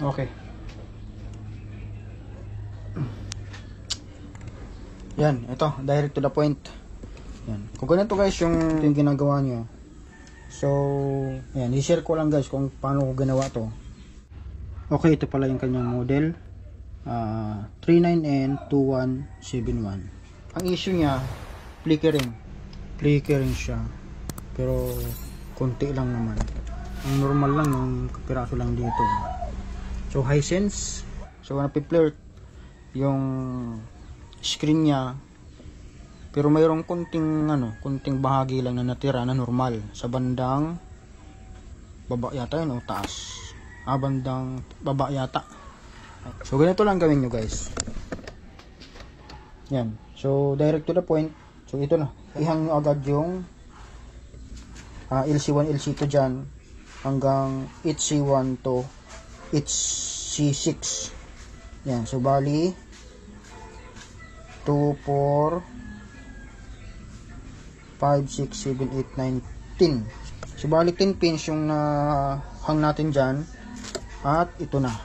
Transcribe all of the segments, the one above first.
Okay. Yan, ito, direct to the point. Yan. Kung ganito guys yung ginagawa nyo. So, yan, i-share ko lang guys kung paano ko ginawa to. Okay, ito pala yung kanyang model. 39N2171. Ang issue niya, flickering. Flickering siya. Pero, konti lang naman. Ang normal lang, yung kapiraso lang dito. So, Hisense. So, napi-flirt yung screen niya, pero mayroong kunting bahagi lang na natira na normal sa bandang baba yata yun o taas, bandang baba yata. So ganito lang gawin nyo guys. Yan, so direct to the point. So ito na, ihang nyo agad yung LC1 LC2 dyan hanggang HC1 to HC6. Yan, so bali 2, 4, 5, 6, 7, 8, 9, 10. So, bali 10 pins yung hang natin dyan. At ito na.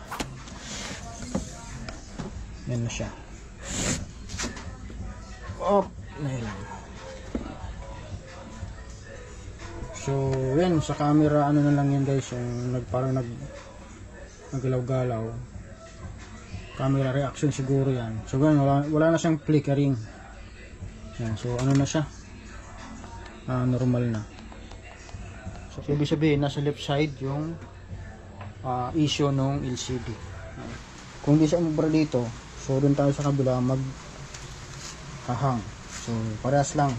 Yan na siya. Op! Nahilang. So, yan. Sa camera, ano na lang yan guys. Yung parang naggalaw-galaw. Camera reaction siguro yan. So ganun, wala na siyang flickering. Yan, so ano na siya? Normal na. So ibig sabihin nasa left side yung issue ng LCD. Kung di siya umubra dito, so doon tayo sa kabila hang. So parehas lang.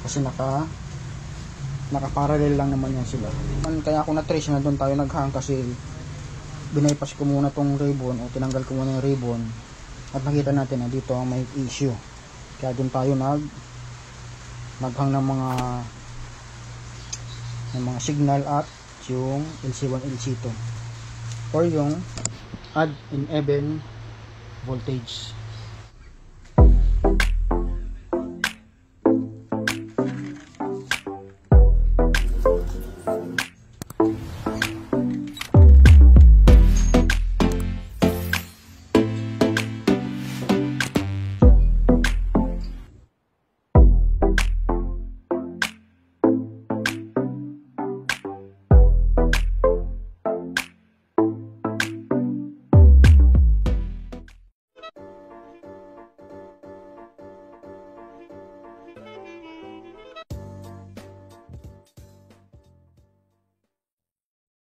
Kasi naka-parallel lang naman yan sila. Kaya ako na-trace na doon tayo naghang kasi binaypas ko muna tong ribbon o tinanggal ko muna yung ribbon at nakita natin na dito ang may issue, kaya dun tayo naghang ng mga signal at yung LC1 LC2 or yung add in even voltage.